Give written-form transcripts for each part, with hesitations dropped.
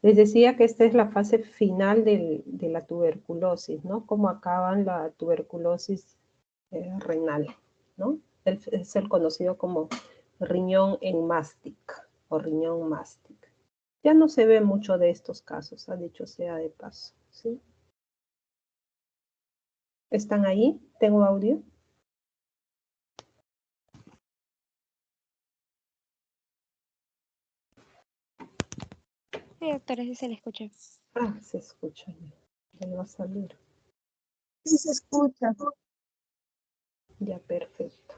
Les decía que esta es la fase final de la tuberculosis, ¿no? Cómo acaban la tuberculosis renal, ¿no? Es el conocido como riñón en mastic o riñón mastic. Ya no se ve mucho de estos casos, ha dicho sea de paso, ¿sí? ¿Están ahí? ¿Tengo audio? Sí, doctora, sí se le escucha. Ah, se escucha. Ya le va a salir. Sí se escucha. Ya, perfecto.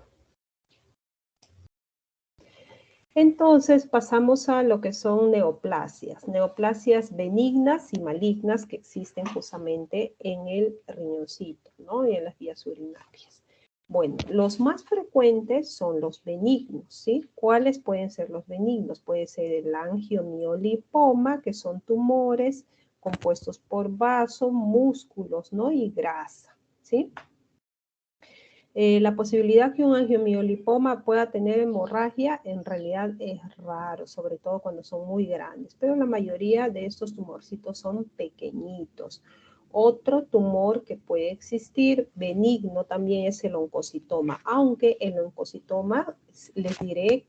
Entonces pasamos a lo que son neoplasias benignas y malignas que existen justamente en el riñoncito, ¿no? Y en las vías urinarias. Bueno, los más frecuentes son los benignos, ¿sí? ¿Cuáles pueden ser los benignos? Puede ser el angiomiolipoma, que son tumores compuestos por vaso, músculos, ¿no? Y grasa, ¿sí? La posibilidad que un angiomiolipoma pueda tener hemorragia en realidad es raro, sobre todo cuando son muy grandes, pero la mayoría de estos tumorcitos son pequeñitos. Otro tumor que puede existir benigno también es el oncocitoma, aunque el oncocitoma les diré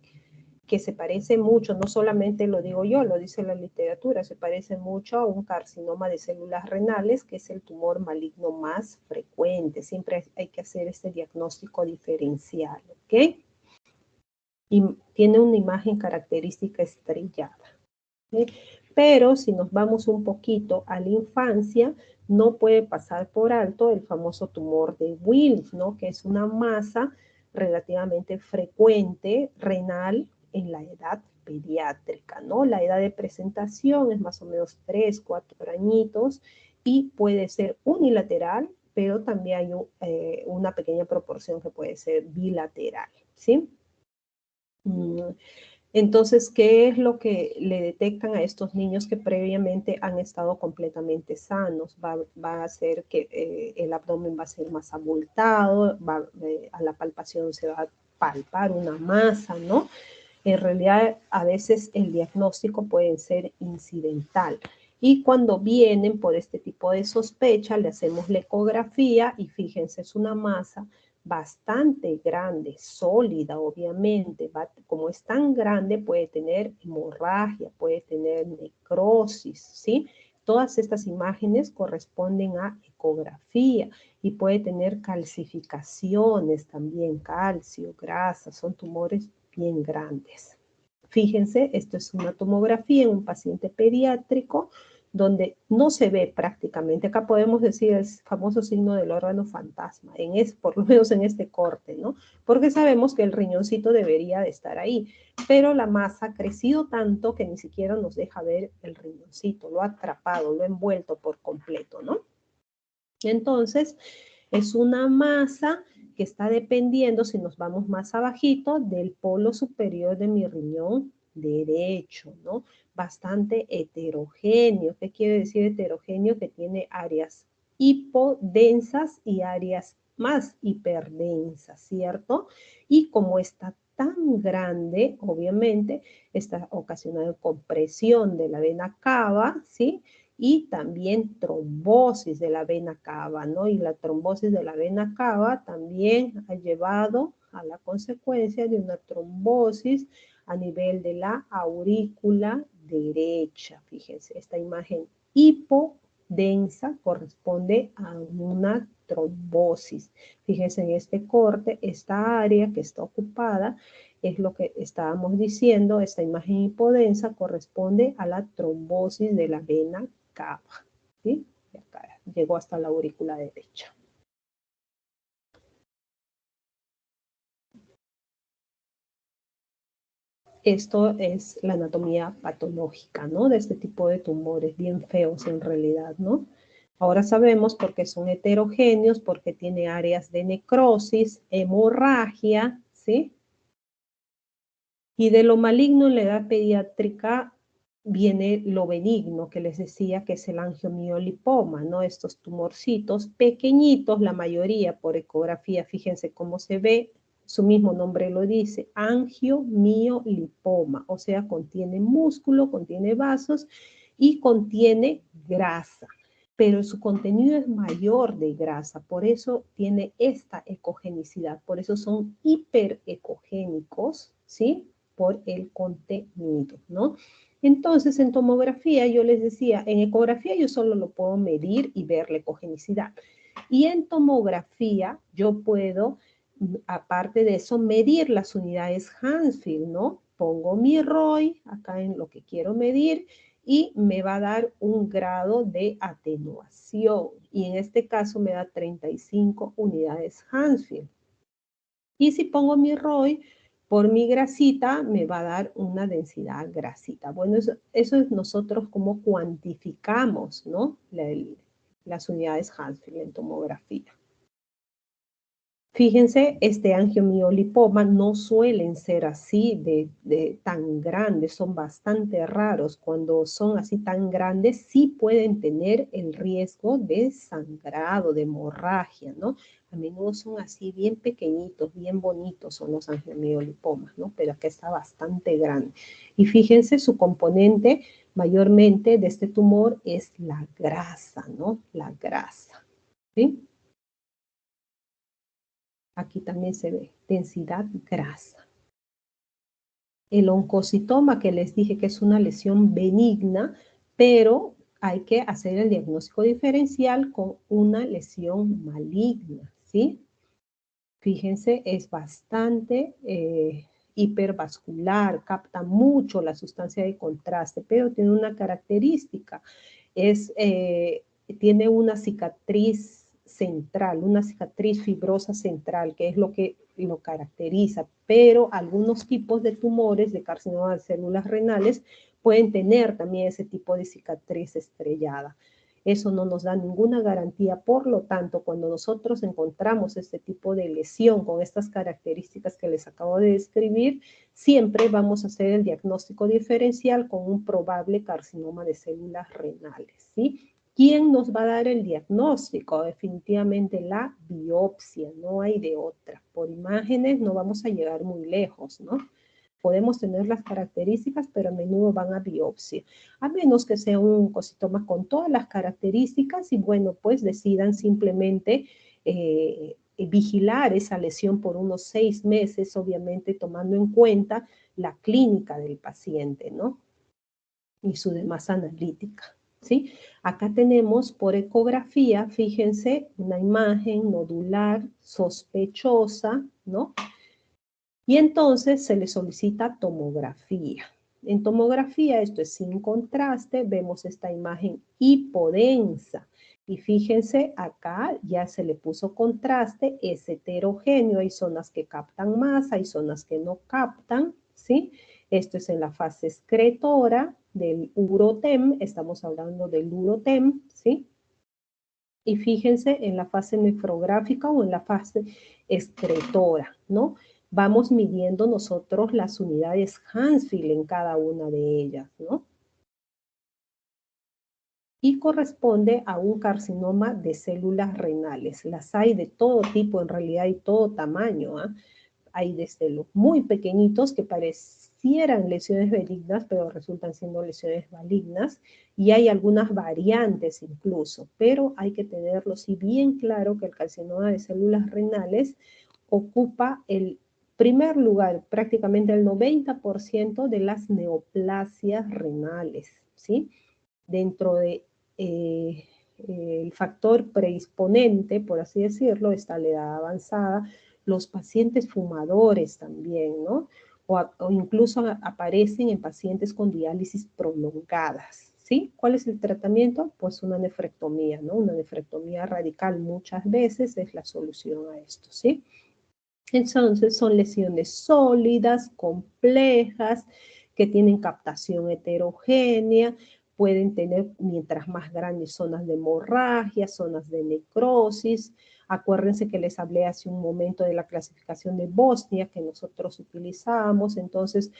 que se parece mucho, no solamente lo digo yo, lo dice la literatura, se parece mucho a un carcinoma de células renales, que es el tumor maligno más frecuente. Siempre hay que hacer este diagnóstico diferencial, ¿ok? Y tiene una imagen característica estrellada, ¿ok? Pero si nos vamos un poquito a la infancia, no puede pasar por alto el famoso tumor de Wilms, ¿no? Que es una masa relativamente frecuente renal en la edad pediátrica, ¿no? La edad de presentación es más o menos 3, 4 añitos y puede ser unilateral, pero también hay una pequeña proporción que puede ser bilateral, ¿sí? Entonces, ¿qué es lo que le detectan a estos niños que previamente han estado completamente sanos? Va a hacer que el abdomen va a ser más abultado, a la palpación se va a palpar una masa, ¿no? En realidad, a veces el diagnóstico puede ser incidental. Y cuando vienen por este tipo de sospecha, le hacemos la ecografía y fíjense, es una masa bastante grande, sólida, obviamente. Como es tan grande, puede tener hemorragia, puede tener necrosis, ¿sí? Todas estas imágenes corresponden a ecografía y puede tener calcificaciones también, calcio, grasa, son tumores bien grandes. Fíjense, esto es una tomografía en un paciente pediátrico donde no se ve prácticamente, acá podemos decir el famoso signo del órgano fantasma, por lo menos en este corte, ¿no? Porque sabemos que el riñoncito debería de estar ahí, pero la masa ha crecido tanto que ni siquiera nos deja ver el riñoncito, lo ha atrapado, lo ha envuelto por completo, ¿no? Entonces, es una masa que está dependiendo, si nos vamos más abajito, del polo superior de mi riñón derecho, ¿no? Bastante heterogéneo. ¿Qué quiere decir heterogéneo? Que tiene áreas hipodensas y áreas más hiperdensas, ¿cierto? Y como está tan grande, obviamente, está ocasionando compresión de la vena cava, ¿sí? Y también trombosis de la vena cava, ¿no? Y la trombosis de la vena cava también ha llevado a la consecuencia de una trombosis a nivel de la aurícula derecha. Fíjense, esta imagen hipodensa corresponde a una trombosis. Fíjense en este corte, esta área que está ocupada es lo que estábamos diciendo, esta imagen hipodensa corresponde a la trombosis de la vena cava, ¿sí? Y acá llegó hasta la aurícula derecha. Esto es la anatomía patológica, ¿no? De este tipo de tumores, bien feos en realidad, ¿no? Ahora sabemos por qué son heterogéneos, porque tiene áreas de necrosis, hemorragia, ¿sí? Y de lo maligno en la edad pediátrica viene lo benigno, que les decía que es el angiomiolipoma, ¿no? Estos tumorcitos pequeñitos, la mayoría por ecografía, fíjense cómo se ve, su mismo nombre lo dice, angiomiolipoma, o sea, contiene músculo, contiene vasos y contiene grasa, pero su contenido es mayor de grasa, por eso tiene esta ecogenicidad, por eso son hiperecogénicos, ¿sí? Por el contenido, ¿no? Entonces, en tomografía, yo les decía, en ecografía yo solo lo puedo medir y ver la ecogenicidad. Y en tomografía yo puedo, aparte de eso, medir las unidades Hansfield, ¿no? Pongo mi ROI acá en lo que quiero medir y me va a dar un grado de atenuación. Y en este caso me da 35 unidades Hansfield. Y si pongo mi ROI por mi grasita, me va a dar una densidad grasita. Bueno, eso es nosotros como cuantificamos, ¿no? Las unidades Hansfield en tomografía. Fíjense, este angiomiolipoma no suelen ser así de tan grandes, son bastante raros. Cuando son así tan grandes, sí pueden tener el riesgo de sangrado, de hemorragia, ¿no? A menudo son así bien pequeñitos, bien bonitos son los angiomiolipomas, ¿no? Pero acá está bastante grande. Y fíjense, su componente mayormente de este tumor es la grasa, ¿no? La grasa, ¿sí? Aquí también se ve densidad grasa. El oncocitoma, que les dije que es una lesión benigna, pero hay que hacer el diagnóstico diferencial con una lesión maligna, ¿sí? Fíjense, es bastante hipervascular, capta mucho la sustancia de contraste, pero tiene una característica, tiene una cicatriz central, una cicatriz fibrosa central, que es lo que lo caracteriza, pero algunos tipos de tumores de carcinoma de células renales pueden tener también ese tipo de cicatriz estrellada. Eso no nos da ninguna garantía, por lo tanto, cuando nosotros encontramos este tipo de lesión con estas características que les acabo de describir, siempre vamos a hacer el diagnóstico diferencial con un probable carcinoma de células renales, ¿sí? ¿Quién nos va a dar el diagnóstico? Definitivamente la biopsia, no hay de otra. Por imágenes no vamos a llegar muy lejos, ¿no? Podemos tener las características, pero a menudo van a biopsia, a menos que sea un oncocitoma con todas las características y bueno, pues decidan simplemente vigilar esa lesión por unos 6 meses, obviamente tomando en cuenta la clínica del paciente, ¿no? Y su demás analítica, ¿sí? Acá tenemos por ecografía, fíjense, una imagen nodular sospechosa, ¿no? Y entonces se le solicita tomografía. En tomografía, esto es sin contraste, vemos esta imagen hipodensa. Y fíjense, acá ya se le puso contraste, es heterogéneo, hay zonas que captan más, hay zonas que no captan, ¿sí? Esto es en la fase excretora del urotem, estamos hablando del urotem, ¿sí? Y fíjense en la fase nefrográfica o en la fase excretora, ¿no? Vamos midiendo nosotros las unidades Hansfield en cada una de ellas, ¿no? Y corresponde a un carcinoma de células renales. Las hay de todo tipo, en realidad, y todo tamaño, ¿eh? Hay desde los muy pequeñitos que parecieran lesiones benignas, pero resultan siendo lesiones malignas, y hay algunas variantes incluso, pero hay que tenerlo sí bien claro que el carcinoma de células renales ocupa el primer lugar, prácticamente el 90% de las neoplasias renales, ¿sí? Dentro de el factor predisponente, por así decirlo, está la edad avanzada, los pacientes fumadores también, ¿no? O incluso aparecen en pacientes con diálisis prolongadas, ¿sí? ¿Cuál es el tratamiento? Pues una nefrectomía, ¿no? Una nefrectomía radical muchas veces es la solución a esto, ¿sí? Entonces son lesiones sólidas, complejas, que tienen captación heterogénea, pueden tener, mientras más grandes, zonas de hemorragia, zonas de necrosis. Acuérdense que les hablé hace un momento de la clasificación de Bosnia que nosotros utilizamos. Entonces,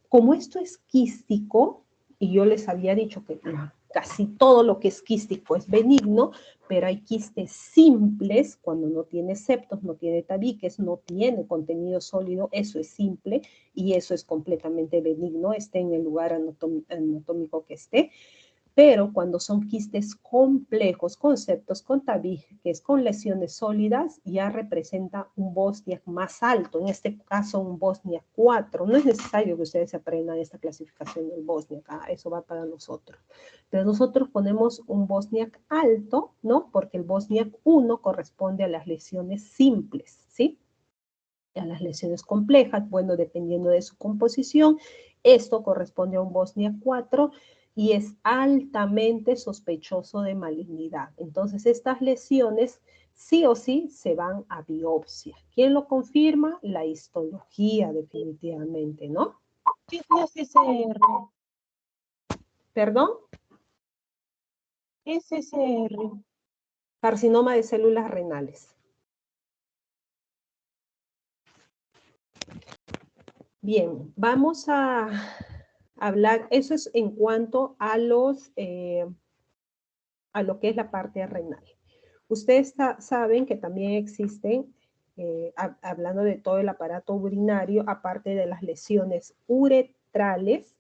como esto es quístico, y yo les había dicho que casi todo lo que es quístico es benigno, pero hay quistes simples, cuando no tiene septos, no tiene tabiques, no tiene contenido sólido, eso es simple y eso es completamente benigno, esté en el lugar anatómico que esté. Pero cuando son quistes complejos, conceptos con tabiques, con lesiones sólidas, ya representa un Bosniak más alto, en este caso un Bosniak 4. No es necesario que ustedes aprendan esta clasificación del Bosniak, eso va para nosotros. Pero nosotros ponemos un Bosniak alto, ¿no? Porque el Bosniak 1 corresponde a las lesiones simples, ¿sí? A las lesiones complejas, bueno, dependiendo de su composición, esto corresponde a un Bosniak 4 y es altamente sospechoso de malignidad. Entonces, estas lesiones sí o sí se van a biopsia. ¿Quién lo confirma? La histología, definitivamente, ¿no? ¿Qué es SSR? ¿Perdón? SSR. Carcinoma de células renales. Bien, vamos a hablar, eso es en cuanto a los... a lo que es la parte renal. Ustedes saben que también existen, hablando de todo el aparato urinario, aparte de las lesiones uretrales,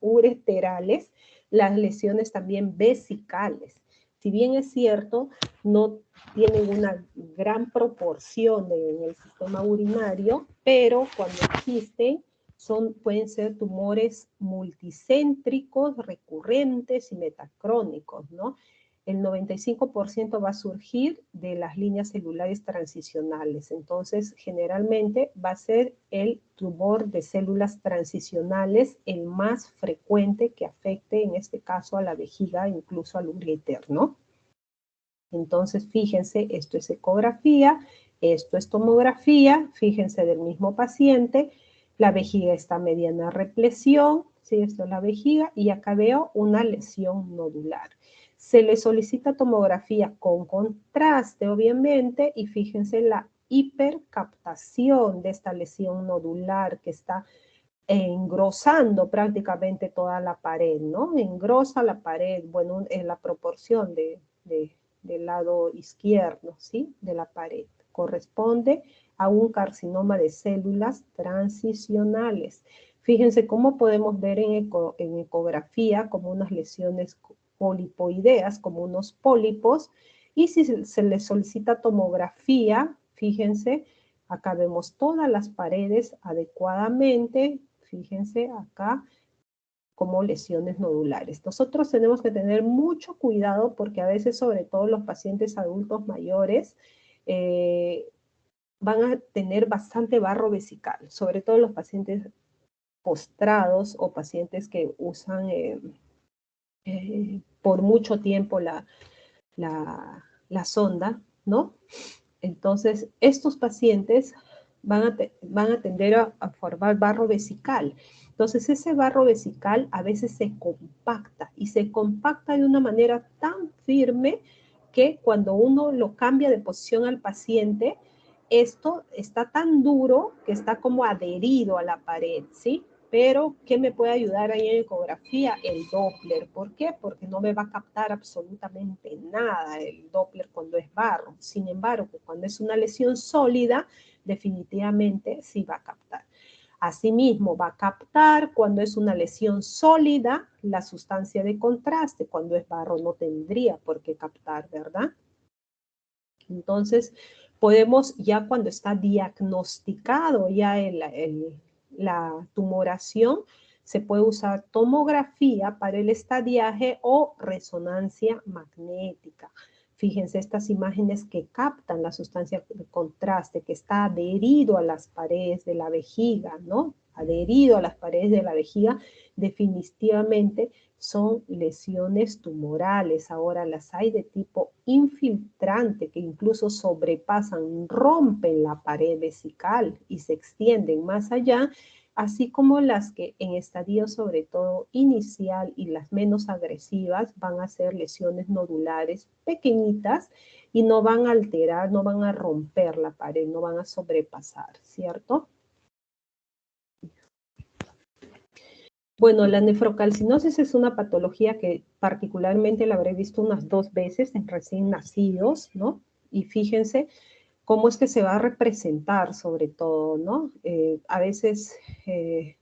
ureterales, las lesiones también vesicales. Si bien es cierto, no tienen una gran proporción en el sistema urinario, pero cuando existen, pueden ser tumores multicéntricos, recurrentes y metacrónicos, ¿no? El 95% va a surgir de las líneas celulares transicionales. Entonces, generalmente va a ser el tumor de células transicionales el más frecuente que afecte, en este caso, a la vejiga, incluso al uréter, ¿no? Entonces, fíjense, esto es ecografía, esto es tomografía, fíjense del mismo paciente, la vejiga está mediana represión, ¿sí? Esto es la vejiga, y acá veo una lesión nodular. Se le solicita tomografía con contraste, obviamente, y fíjense la hipercaptación de esta lesión nodular que está engrosando prácticamente toda la pared, ¿no? Engrosa la pared, bueno, en la proporción del lado izquierdo, ¿sí? De la pared. Corresponde a un carcinoma de células transicionales. Fíjense cómo podemos ver en ecografía como unas lesiones polipoideas, como unos pólipos, y si se le solicita tomografía, fíjense, acá vemos todas las paredes adecuadamente, fíjense acá, como lesiones nodulares. Nosotros tenemos que tener mucho cuidado porque a veces, sobre todo los pacientes adultos mayores, van a tener bastante barro vesical, sobre todo los pacientes postrados o pacientes que usan por mucho tiempo la sonda, ¿no? Entonces, estos pacientes van a tender a formar barro vesical. Entonces, ese barro vesical a veces se compacta y se compacta de una manera tan firme que cuando uno lo cambia de posición al paciente, esto está tan duro que está como adherido a la pared, ¿sí? Pero, ¿qué me puede ayudar ahí en ecografía? El Doppler. ¿Por qué? Porque no me va a captar absolutamente nada el Doppler cuando es barro. Sin embargo, cuando es una lesión sólida, definitivamente sí va a captar. Asimismo, va a captar cuando es una lesión sólida la sustancia de contraste. Cuando es barro no tendría por qué captar, ¿verdad? Entonces, podemos ya cuando está diagnosticado ya la tumoración, se puede usar tomografía para el estadiaje o resonancia magnética. Fíjense estas imágenes que captan la sustancia de contraste que está adherido a las paredes de la vejiga, ¿no? Adherido a las paredes de la vejiga, definitivamente son lesiones tumorales. Ahora las hay de tipo infiltrante que incluso sobrepasan, rompen la pared vesical y se extienden más allá, así como las que en estadio sobre todo inicial y las menos agresivas van a ser lesiones nodulares pequeñitas y no van a alterar, no van a romper la pared, no van a sobrepasar, ¿cierto? Bueno, la nefrocalcinosis es una patología que particularmente la habré visto unas 2 veces en recién nacidos, ¿no? Y fíjense, ¿Cómo es que se va a representar sobre todo, no? A veces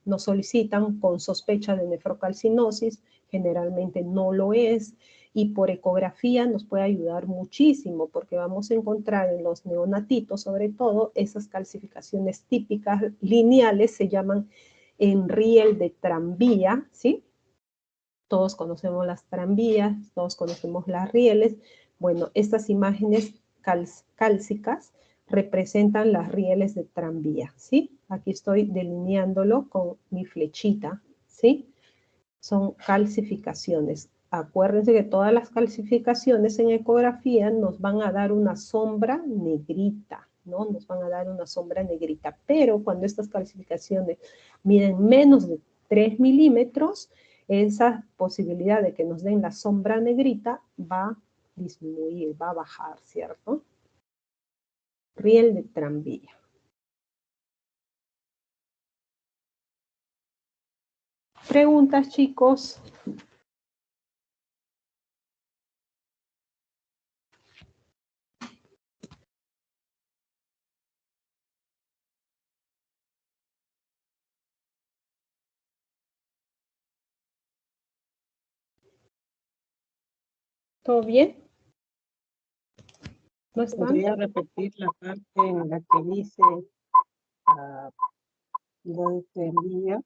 nos solicitan con sospecha de nefrocalcinosis, generalmente no lo es, y por ecografía nos puede ayudar muchísimo porque vamos a encontrar en los neonatitos, sobre todo, esas calcificaciones típicas lineales, se llaman en riel de tranvía, ¿sí? Todos conocemos las tranvías, todos conocemos las rieles. Bueno, estas imágenes cálcicas representan las rieles de tranvía, ¿sí? Aquí estoy delineándolo con mi flechita, ¿sí? Son calcificaciones. Acuérdense que todas las calcificaciones en ecografía nos van a dar una sombra negrita, ¿no? Nos van a dar una sombra negrita, pero cuando estas calcificaciones miden menos de 3 milímetros, esa posibilidad de que nos den la sombra negrita va a disminuir, va a bajar, ¿cierto? Riel de tranvía. Preguntas, chicos. ¿Todo bien? ¿No están? ¿Podría repetir la parte en la que dice lo de tranvía?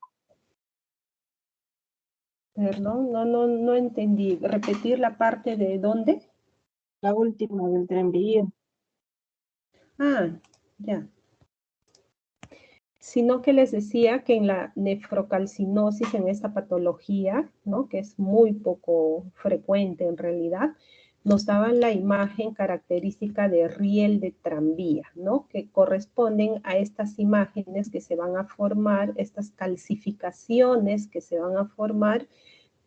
Perdón, no entendí. ¿Repetir la parte de dónde? La última del tranvía. Ah, ya. Sino que les decía que en la nefrocalcinosis, en esta patología, ¿no? Que es muy poco frecuente en realidad, nos daban la imagen característica de riel de tranvía, ¿no? Que corresponden a estas imágenes que se van a formar, estas calcificaciones que se van a formar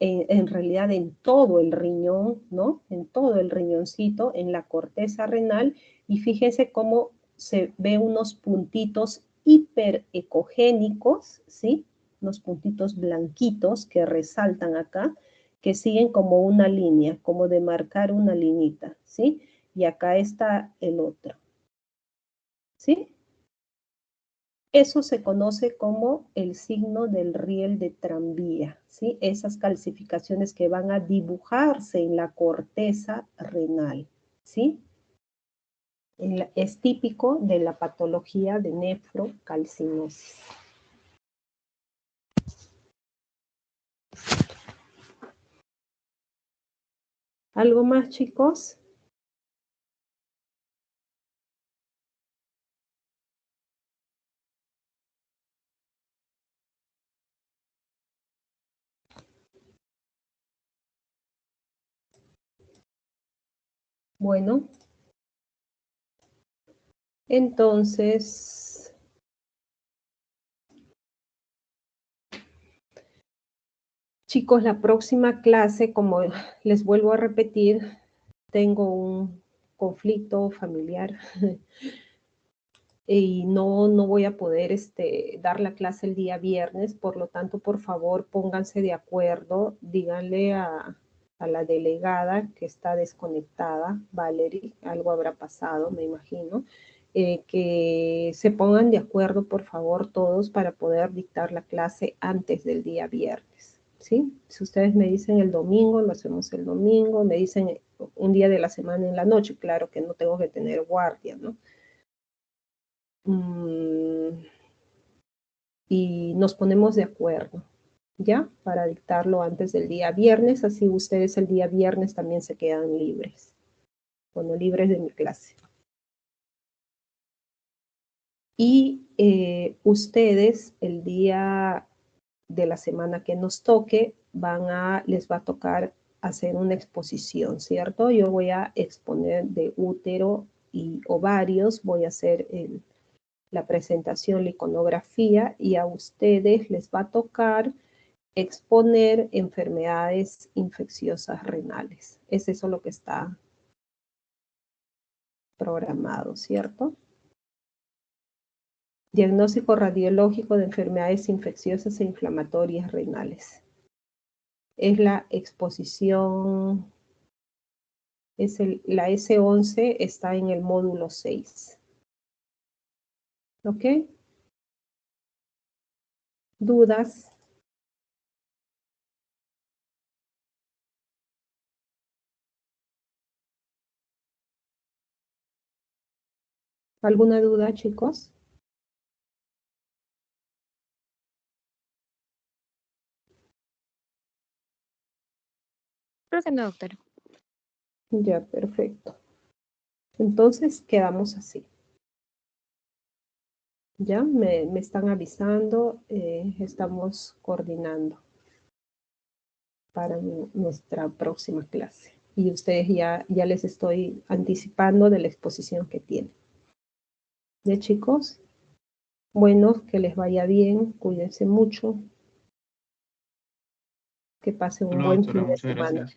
en realidad en todo el riñón, ¿no? En todo el riñoncito, en la corteza renal, y fíjense cómo se ve unos puntitos hiperecogénicos, ¿sí? Unos puntitos blanquitos que resaltan acá, que siguen como una línea, como de marcar una linita, ¿sí? Y acá está el otro, ¿sí? Eso se conoce como el signo del riel de tranvía, ¿sí? Esas calcificaciones que van a dibujarse en la corteza renal, ¿sí? Es típico de la patología de nefrocalcinosis. ¿Algo más, chicos? Bueno, entonces, chicos, la próxima clase, como les vuelvo a repetir, tengo un conflicto familiar y no voy a poder dar la clase el día viernes, por lo tanto, por favor, pónganse de acuerdo, díganle a la delegada que está desconectada, Valerie, algo habrá pasado, me imagino, que se pongan de acuerdo, por favor, todos para poder dictar la clase antes del día viernes, ¿sí? Si ustedes me dicen el domingo, lo hacemos el domingo, me dicen un día de la semana en la noche, claro que no tengo que tener guardia, ¿no? Y nos ponemos de acuerdo, ¿ya? Para dictarlo antes del día viernes, así ustedes el día viernes también se quedan libres, bueno, libres de mi clase. Y ustedes el día de la semana que nos toque, les va a tocar hacer una exposición, ¿cierto? Yo voy a exponer de útero y ovarios, voy a hacer la presentación, la iconografía, y a ustedes les va a tocar exponer enfermedades infecciosas renales. Es eso lo que está programado, ¿cierto? Diagnóstico radiológico de enfermedades infecciosas e inflamatorias renales. Es la exposición, la S11 está en el módulo 6. ¿Ok? ¿Dudas? ¿Alguna duda, chicos? Creo que no, doctora. Ya, perfecto. Entonces, quedamos así. Ya, me están avisando, estamos coordinando para nuestra próxima clase. Y ustedes ya les estoy anticipando de la exposición que tienen. ¿Ya, chicos? Bueno, que les vaya bien, cuídense mucho. Que pasen un buen fin de semana.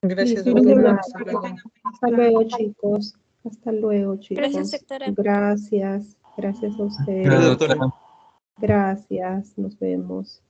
Gracias, Listo, de doctora. nada. Hasta luego, chicos. Hasta luego, chicos. Gracias, doctora. Gracias. Gracias a ustedes. Gracias, doctora. Gracias. Nos vemos.